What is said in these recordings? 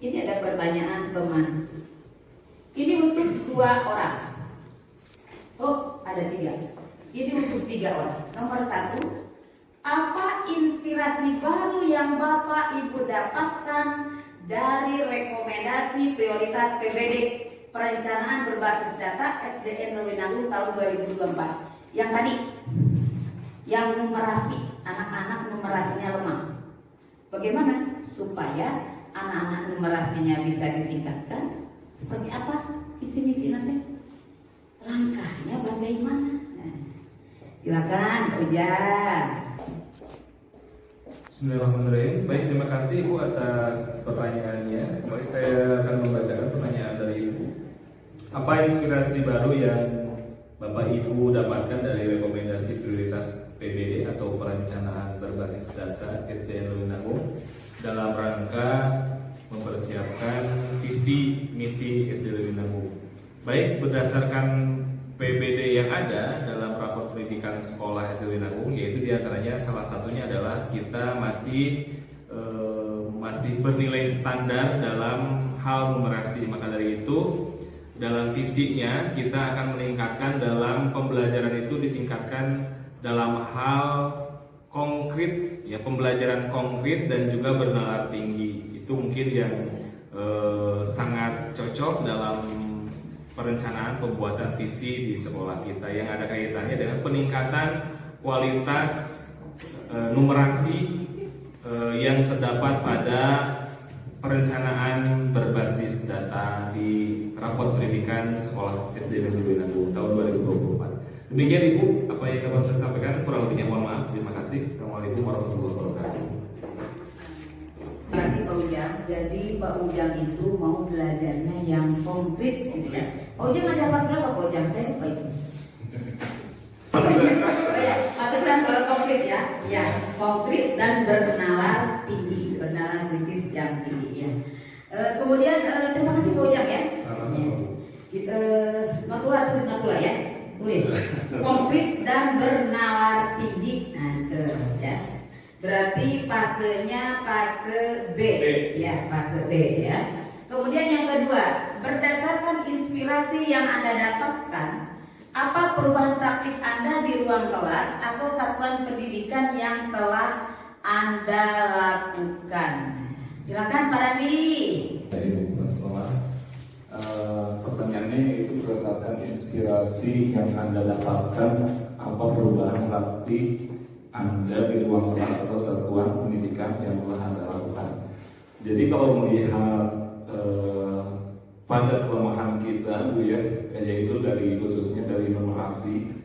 Ini ada pertanyaan teman. Ini untuk 2 orang. Oh, ada 3. Ini untuk 3 orang. Nomor 1, apa inspirasi baru yang Bapak Ibu dapatkan dari rekomendasi prioritas PBD perencanaan berbasis data SDN Lewinangun tahun 2024? Yang tadi, yang numerasi, anak-anak numerasinya lemah. Bagaimana supaya anak-anak numerasinya bisa ditingkatkan? Seperti apa visi-misi nanti? Langkahnya bagaimana? Nah, silakan Pak Ujang. Bismillahirrahmanirrahim. Baik, terima kasih Ibu atas pertanyaannya. Kembali saya akan membacakan pertanyaan dari Ibu. Apa inspirasi baru yang Bapak Ibu dapatkan dari rekomendasi prioritas PBD atau perencanaan berbasis data SDN Lewinangun dalam rangka mempersiapkan visi misi SDN Lewinangun? Baik, berdasarkan PBD yang ada dalam rapor pendidikan sekolah SDN Lewinangun, yaitu diantaranya salah satunya adalah kita masih bernilai standar dalam hal numerasi. Maka dari itu dalam visinya kita akan meningkatkan dalam pembelajaran itu, ditingkatkan dalam hal konkret, ya, pembelajaran konkret dan juga bernalar tinggi. Itu mungkin yang sangat cocok dalam perencanaan pembuatan visi di sekolah kita, yang ada kaitannya dengan peningkatan kualitas numerasi yang terdapat pada perencanaan berbasis data di rapor pendidikan sekolah SDN Lewinangun tahun 2024. Demikian Ibu, apa yang dapat saya sampaikan, kurang lebihnya mohon maaf. Terima kasih. Assalamualaikum warahmatullahi wabarakatuh. Terima kasih Pak Ujang. Jadi Pak Ujang itu mau belajarnya yang konkret, gitu ya. Pak Ujang ngajar kelas berapa Pak Ujang? Saya lupa itu. Oh ya, pantesan konkret ya. Ya, konkret dan bernalar tinggi, bernalar kritis yang tinggi ya. Kemudian terima kasih Pak Ujang ya. Notula, tulis notula ya. Tulis. Konkret dan bernalar tinggi. Nah, itu ya. Berarti fasenya fase B. Ya, fase B ya. Kemudian yang kedua, berdasarkan inspirasi yang Anda dapatkan, apa perubahan praktik Anda di ruang kelas atau satuan pendidikan yang telah Anda lakukan? Silakan Pak Randi. Baik, Mas Sekolah. Pertanyaannya itu berdasarkan inspirasi yang Anda dapatkan, apa perubahan praktik Anda di ruang kelas atau satuan pendidikan yang telah Anda lakukan. Jadi kalau melihat pada kelemahan kita, Bu ya, yaitu dari khususnya dari numerasi,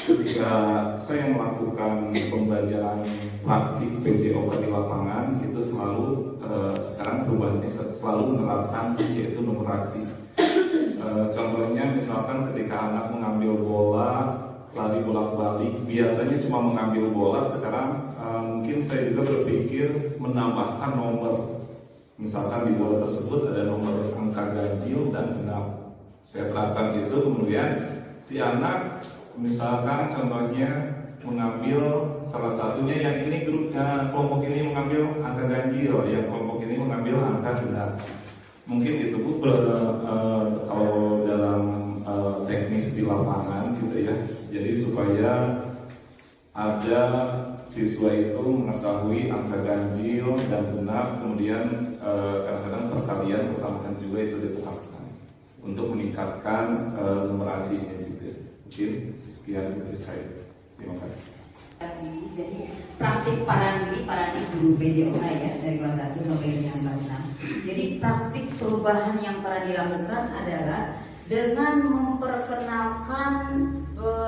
ketika saya melakukan pembelajaran praktik PJOK di lapangan, itu selalu sekarang perubahannya selalu menerapkan yaitu numerasi. Contohnya misalkan ketika anak mengambil bola, lari bolak-balik, biasanya cuma mengambil bola, sekarang mungkin saya juga berpikir menambahkan nomor. Misalkan di bola tersebut ada nomor angka ganjil dan genap. Saya terapkan itu, kemudian si anak misalkan contohnya mengambil salah satunya, yang ini kelompok ini mengambil angka ganjil, yang kelompok ini mengambil angka genap. Mungkin itu Bu, kalau dalam teknis di lapangan gitu ya. Jadi supaya ada siswa itu mengetahui angka ganjil dan genap, kemudian kadang-kadang perkalian pertambahan juga itu ditetapkan untuk meningkatkan numerasinya juga. Mungkin sekian dari saya. Terima kasih. Jadi praktik Pak Randi guru PJOK ya, dari kelas 1 sampai dengan kelas 6. Jadi praktik perubahan yang Pak Randi lakukan adalah dengan memperkenalkan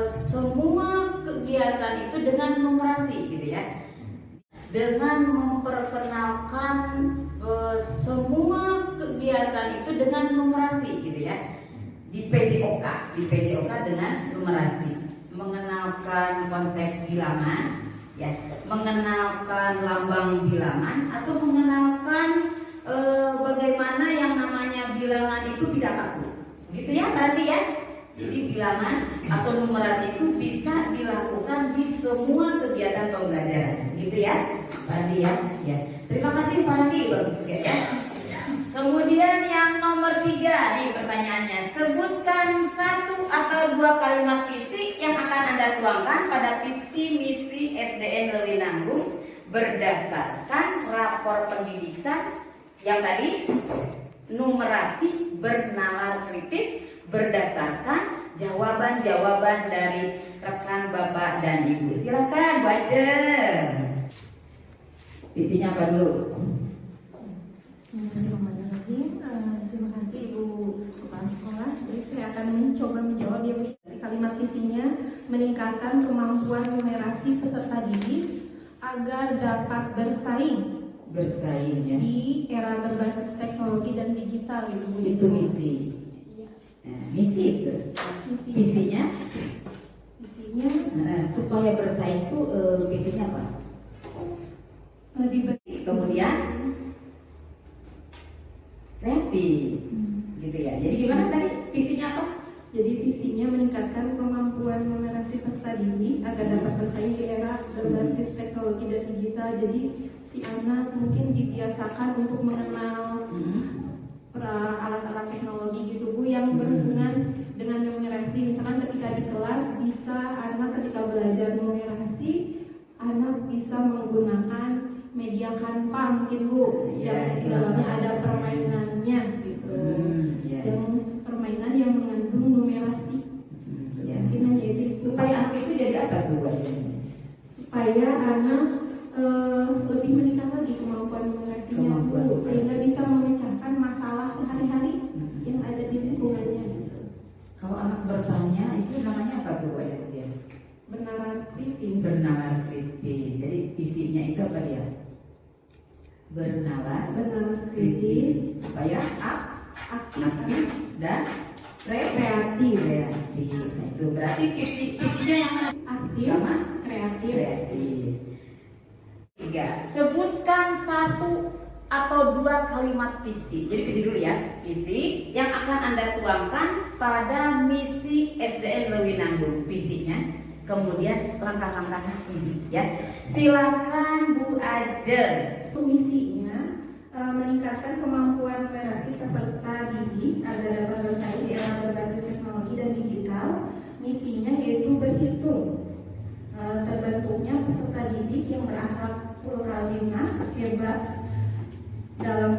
semua kegiatan itu dengan numerasi gitu ya. Dengan memperkenalkan semua kegiatan itu dengan numerasi gitu ya. Di PJOK dengan numerasi. Mengenalkan konsep bilangan ya, mengenalkan lambang bilangan, atau mengenalkan bagaimana yang namanya bilangan itu tidak kaku. Gitu ya tadi ya. Jadi bilangan atau numerasi itu bisa dilakukan di semua kegiatan pembelajaran, gitu ya, Pak Andi ya. Ya. Terima kasih Pak Andi, bagus ya. Kemudian yang nomor 3 nih pertanyaannya, sebutkan 1 atau 2 kalimat visi yang akan Anda tuangkan pada visi misi SDN Lewinanggung berdasarkan rapor pendidikan yang tadi numerasi bernalar kritis berdasarkan jawaban-jawaban dari rekan Bapak dan Ibu. Silakan Bu Ajeng. Visinya apa dulu? Bismillahirrahmanirrahim. Terima kasih Ibu Kepala Sekolah. Jadi saya akan mencoba menjawab ya Bu. Kalimat visinya meningkatkan kemampuan numerasi peserta didik agar dapat bersaing Ya. di era berbasis teknologi dan digital Ibu. Itu misi. Nah, misi itu. Visinya supaya bersaing itu visinya apa? Kemudian kreatif, gitu ya. Jadi gimana tadi visinya apa? Jadi visinya meningkatkan kemampuan numerasi peserta didik agar dapat bersaing di era berbasis teknologi dan digital. Jadi si anak mungkin dibiasakan untuk mengenal alat-alat teknologi gitu Bu yang berhubungan dengan numerasi. Misalkan ketika di kelas bisa anak ketika belajar numerasi anak bisa menggunakan media kanva mungkin Bu yang di dalamnya ada permainannya gitu. Yang permainan yang mengandung numerasi. Mungkin hanya itu Supaya anak itu jadi apa tuh Bu Ajeng? supaya anak lebih meningkat lagi kemampuan numerasinya Bu, sehingga bisa memecahkan masalah sehari-hari yang ada di lingkungannya gitu. Kalau anak bertanya itu namanya apa tuh Bu Ajeng dia? Bernalar kritis. Bernalar kritis. Jadi visinya itu apa dia? Bernalar kritis supaya aktif dan kreatif. Nah, itu berarti visinya yang Aktif, sama kreatif. 3. Sebutkan 1 atau 2 kalimat visi. Jadi visi dulu ya. Visi yang akan Anda tuangkan pada misi SDN Lewinanggung. Visinya, kemudian langkah-langkah misi ya. Silakan Bu Ajeng. Misinya meningkatkan kemampuan numerasi peserta didik agar dapat bersaing di era berbasis teknologi dan digital. Misinya yaitu berhitung. Terbentuknya peserta didik yang berakhlak karimah, hebat dalam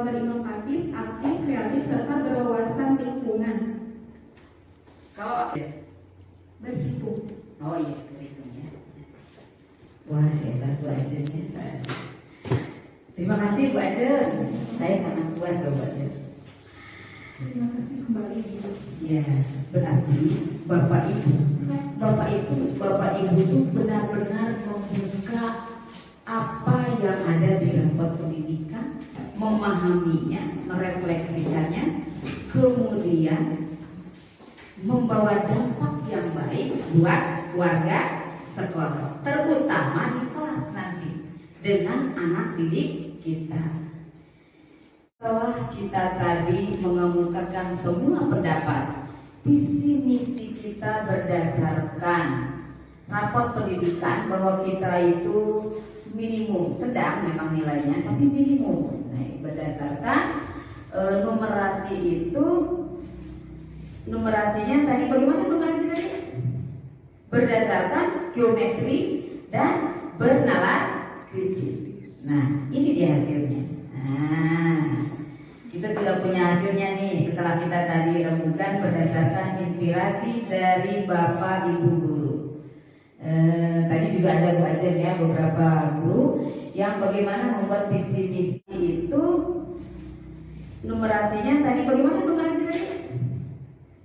berinovatif, aktif, kreatif serta berwawasan lingkungan. Kalau Berhitung. oh iya, berhitung ya. Wah, hebat Bu Ajeng ya. Terima kasih Bu Ajeng. Saya sangat puas loh Bu Ajeng. Terima kasih kembali Bu. Ya, berarti Bapak Ibu itu benar-benar membuka apa yang ada di rapor pendidikan, memahaminya, merefleksikannya, kemudian membawa dampak yang baik buat warga sekolah, terutama di kelas nanti dengan anak didik kita. Setelah kita tadi mengemukakan semua pendapat, visi misi kita berdasarkan rapor pendidikan bahwa kita itu minimum, sedang memang nilainya, tapi minimum. Nah, berdasarkan numerasi itu, numerasinya tadi bagaimana numerasi tadi? Berdasarkan geometri dan bernalar kritis. Nah, ini dia hasilnya. Nah, kita sudah punya hasilnya nih setelah kita tadi rembukan berdasarkan inspirasi dari Bapak Ibu guru. Tadi juga ada Bu Ajeng ya, beberapa guru yang bagaimana membuat visi misi itu numerasinya tadi bagaimana numerasi tadi?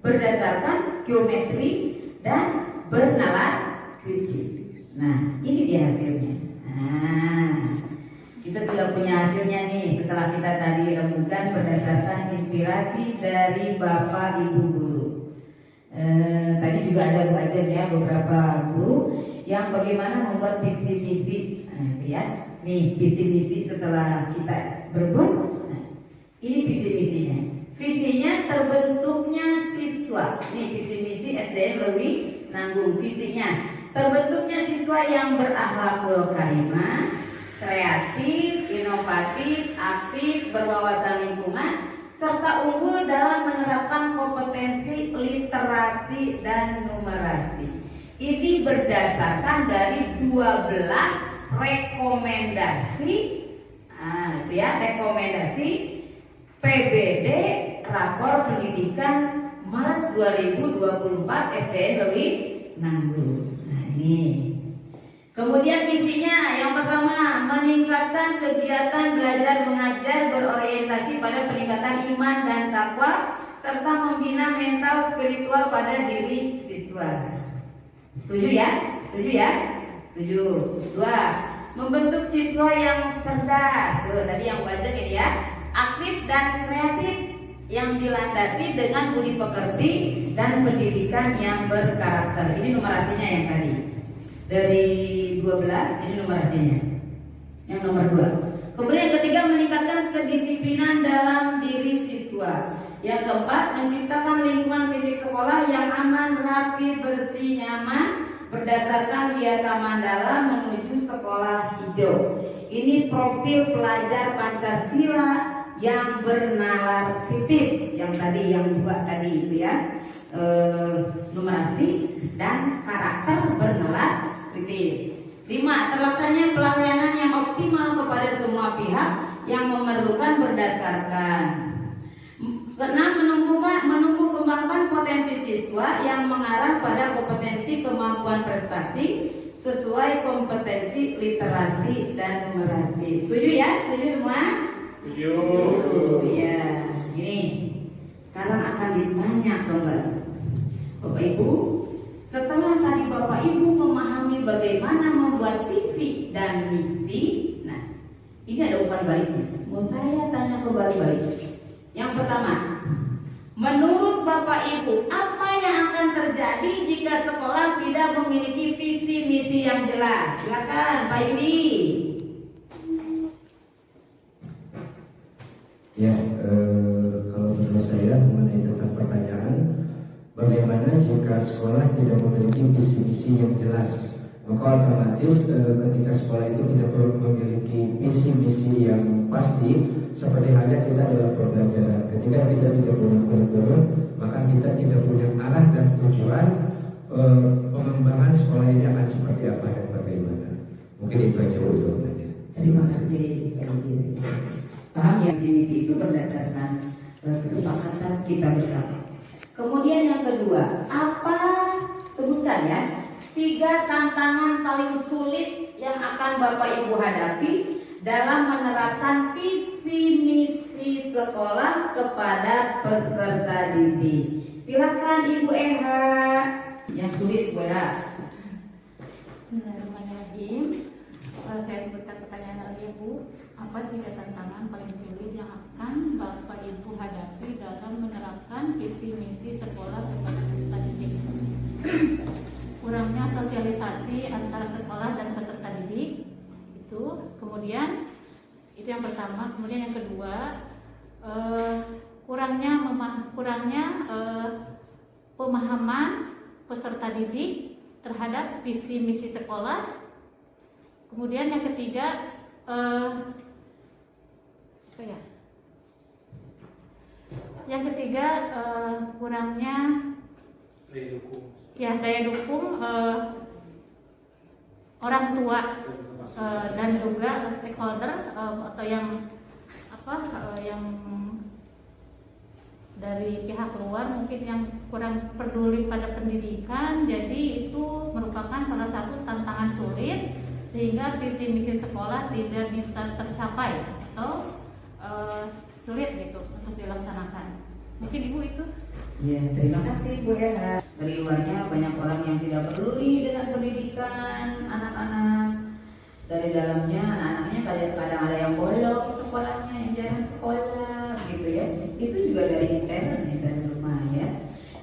Berdasarkan geometri dan bernalar kritis. Nah, ini dia hasilnya. Nah, kita sudah punya hasilnya nih setelah kita tadi rembukan berdasarkan inspirasi dari Bapak Ibu guru. Tadi juga ada Bu Ajeng ya, beberapa guru yang bagaimana membuat visi misi. Nah, ya, nih visi misi setelah kita berebut. Nah, ini visi misinya. Visinya terbentuknya siswa. Ini visi misi SDN Lewinanggung. Visinya terbentuknya siswa yang berakhlakul karimah, kreatif, inovatif. berwawasan lingkungan, serta unggul dalam menerapkan kompetensi literasi dan numerasi. Ini berdasarkan dari 12 rekomendasi, itu ya, rekomendasi PBD Rapor Pendidikan Maret 2024 SDN Lewi Nanggung. Nah ini. Kemudian misinya yang pertama, meningkatkan kegiatan belajar mengajar berorientasi pada peningkatan iman dan takwa serta membina mental spiritual pada diri siswa. Setuju ya? Setuju ya? Setuju. 2. Membentuk siswa yang cerdas. Tuh, tadi yang baca ini ya. Aktif dan kreatif yang dilandasi dengan budi pekerti dan pendidikan yang berkarakter. Ini numerasinya yang tadi. Dari 12 ini numerasinya. Yang nomor 2. Kemudian yang ketiga, meningkatkan kedisiplinan dalam diri siswa. Yang keempat, menciptakan lingkungan fisik sekolah yang aman, rapi, bersih, nyaman berdasarkan Wiata Mandala menuju sekolah hijau. Ini profil pelajar Pancasila yang bernalar kritis. Yang tadi yang 2 tadi itu ya, numerasi dan karakter bernalar kritis. 5. Terlaksananya pelayanan yang optimal kepada semua pihak yang memerlukan berdasarkan. 6. Menumbuh kembangkan potensi siswa yang mengarah pada kompetensi kemampuan prestasi sesuai kompetensi literasi dan numerasi. Setuju ya? Setuju semua? Setuju. Ya. Ini sekarang akan ditanya kembali, Bapak Ibu. Setelah tadi Bapak Ibu memahami bagaimana membuat visi dan misi, nah ini ada umpan baliknya. Mau saya tanya kembali balik. Yang pertama, menurut Bapak Ibu, apa yang akan terjadi jika sekolah tidak memiliki visi misi yang jelas? Silakan Pak Yudi. Ya, kalau menurut saya mengenai tentang pertanyaan, bagaimana jika sekolah tidak memiliki visi-misi yang jelas? Maka otomatis ketika sekolah itu tidak perlu memiliki visi-misi yang pasti, seperti halnya kita dalam pembelajaran. Ketika kita tidak punya kurikulum, maka kita tidak punya arah dan tujuan pengembangan sekolah ini akan seperti apa dan bagaimana. Mungkin itu aja jawabannya. Terima kasih Pak Yudi. Paham ya, visi-misi itu berdasarkan kesepakatan kita bersama. Kemudian yang kedua, apa sebutan ya 3 tantangan paling sulit yang akan Bapak Ibu hadapi dalam menerapkan visi misi sekolah kepada peserta didik. Silakan Ibu Eha. Yang sulit Bu Eha. Bismillahirrahmanirrahim. Saya sebutkan pertanyaan lagi Bu. Apa 3 tantangan paling sulit yang akan Bapak Ibu hadapi dalam menerapkan visi misi sekolah kepada peserta didik? Kurangnya sosialisasi antara sekolah dan peserta didik. Itu. Kemudian itu yang pertama. Kemudian yang kedua, kurangnya pemahaman peserta didik terhadap visi misi sekolah. Kemudian yang ketiga, kurangnya daya dukung orang tua dan juga stakeholder atau yang dari pihak luar mungkin yang kurang peduli pada pendidikan. Jadi itu merupakan salah satu tantangan sulit sehingga visi misi sekolah tidak bisa tercapai atau sulit gitu untuk dilaksanakan. Mungkin Ibu itu. Ya, terima kasih Bu Eha. Dari luarnya banyak orang yang tidak peduli dengan pendidikan anak-anak. Dari dalamnya anak-anaknya kadang-kadang ada yang bolos sekolahnya, yang jarang sekolah gitu ya. Itu juga dari internnya, dari rumah ya.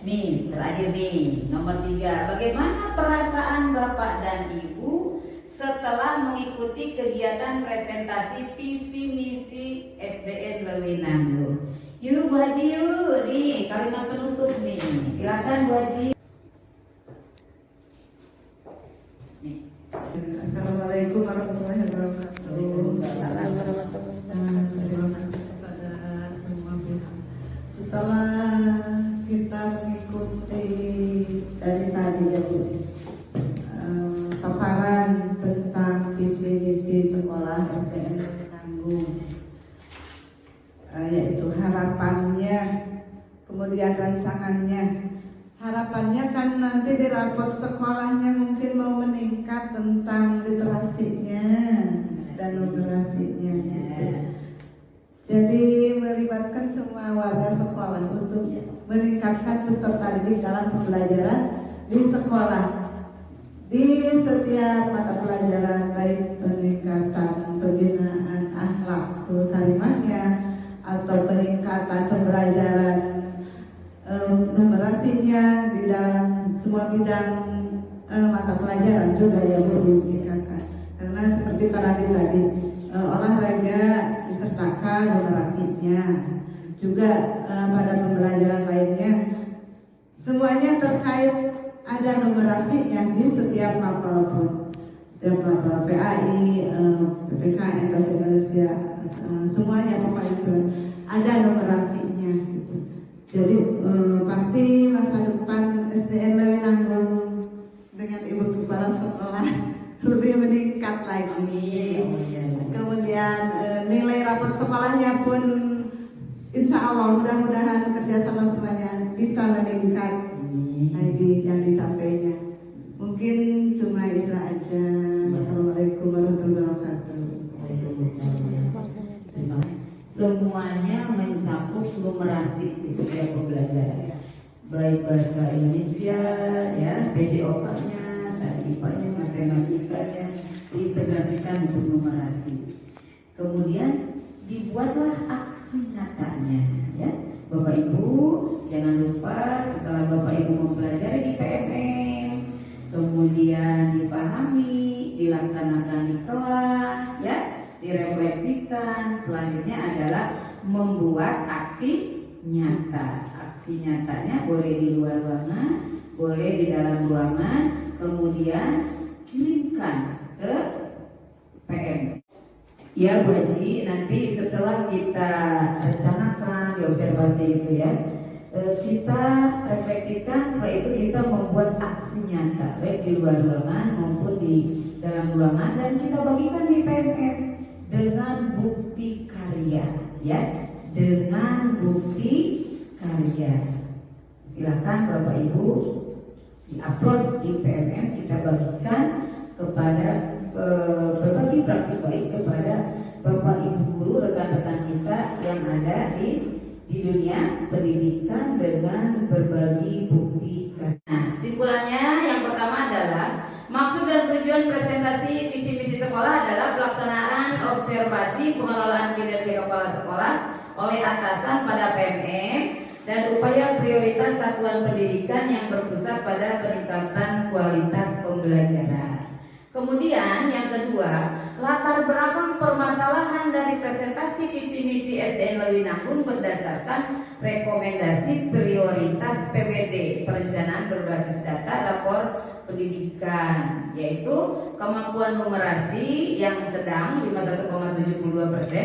Nih, terakhir nih, nomor 3. Bagaimana perasaan Bapak dan Ibu setelah mengikuti kegiatan presentasi visi misi SDN Lewi Nanggung? Yuk Bu Haji, yuk nih kalimat penutup nih. Silakan Bu Haji. Assalamualaikum warahmatullahi wabarakatuh. Waalaikumsalam. Terima kasih kepada Nanggung. Yaitu harapannya, kemudian rancangannya. Harapannya kan nanti di rapot sekolahnya mungkin mau meningkat tentang literasinya dan numerasinya gitu. Jadi melibatkan semua warga sekolah untuk meningkatkan peserta didik dalam pembelajaran di sekolah, di setiap mata pelajaran, baik peningkatan pembinaan akhlak karimahnya atau peningkatan pembelajaran numerasinya di dalam semua bidang mata pelajaran juga yang perlu ditingkatkan. Karena seperti tadi olahraga disertakan numerasinya, juga pada pembelajaran lainnya semuanya terkait ada numerasinya di setiap mapel pun, setiap mapel PAI, PPKN Bahasa Indonesia, semuanya pokoknya ada numerasinya gitu. Jadi pasti masa depan SDN Lewi Nanggung dengan Ibu Kepala Sekolah lebih meningkat lagi. Kemudian nilai rapot sekolahnya pun insya Allah mudah-mudahan kerjasama semuanya bisa meningkat lagi yang dicapainya. Mungkin cuma itu aja. Wassalamualaikum warahmatullahi wabarakatuh. Semuanya mencakup numerasi di setiap pembelajaran, baik bahasa Indonesia, ya, PJOK-nya, tadi IPA-nya, matematikanya, diintegrasikan untuk numerasi. Kemudian dibuatlah aksi nyatanya, ya, Bapak Ibu. Jangan lupa setelah Bapak Ibu mempelajari di PMM, kemudian dipahami, dilaksanakan di kelas, ya, direfleksikan. Selanjutnya adalah membuat aksi nyata. Aksi nyatanya boleh di luar ruangan, boleh di dalam ruangan, kemudian kirimkan ke PM. Ya Bu Haji, nanti setelah kita rencanakan di observasi itu ya, kita refleksikan, setelah itu kita membuat aksi nyata baik di luar ruangan maupun di dalam ruangan, dan kita bagikan di PMM dengan bukti karya, ya, dengan bukti karya. Silakan Bapak Ibu diupload di PMM, kita bagikan kepada berbagi praktik baik kepada Bapak Ibu guru, rekan-rekan kita yang ada di dunia pendidikan dengan berbagi bukti karya. Nah, simpulannya yang pertama adalah maksud dan tujuan presentasi visi misi sekolah adalah pelaksanaan observasi pengelolaan kinerja kepala sekolah oleh atasan pada PMM dan upaya prioritas satuan pendidikan yang berpusat pada peningkatan kualitas pembelajaran. Kemudian yang kedua, latar belakang permasalahan dari presentasi visi misi SDN Lewi Nanggung berdasarkan rekomendasi prioritas PBD, perencanaan berbasis data rapor pendidikan, yaitu kemampuan numerasi yang sedang 51,72%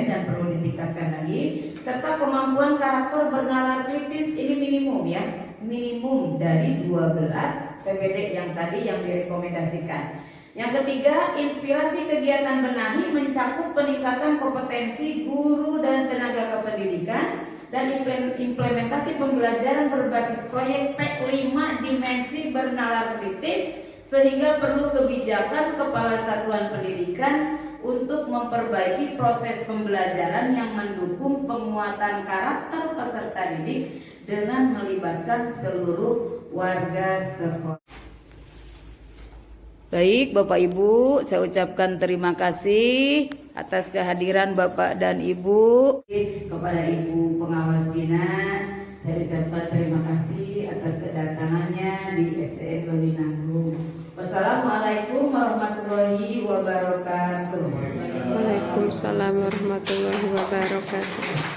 dan perlu ditingkatkan lagi, serta kemampuan karakter bernalar kritis, ini minimum ya, minimum dari 12 PBD yang tadi yang direkomendasikan. Yang ketiga, inspirasi kegiatan benahi mencakup peningkatan kompetensi guru dan tenaga kependidikan dan implementasi pembelajaran berbasis proyek P5 dimensi bernalar kritis, sehingga perlu kebijakan kepala satuan pendidikan untuk memperbaiki proses pembelajaran yang mendukung penguatan karakter peserta didik dengan melibatkan seluruh warga sekolah. Baik Bapak Ibu, saya ucapkan terima kasih atas kehadiran Bapak dan Ibu. Kepada Ibu Pengawas Bina, saya ucapkan terima kasih atas kedatangannya di SDN Lewi Nanggung. Wassalamualaikum warahmatullahi wabarakatuh. Waalaikumsalam warahmatullahi wabarakatuh.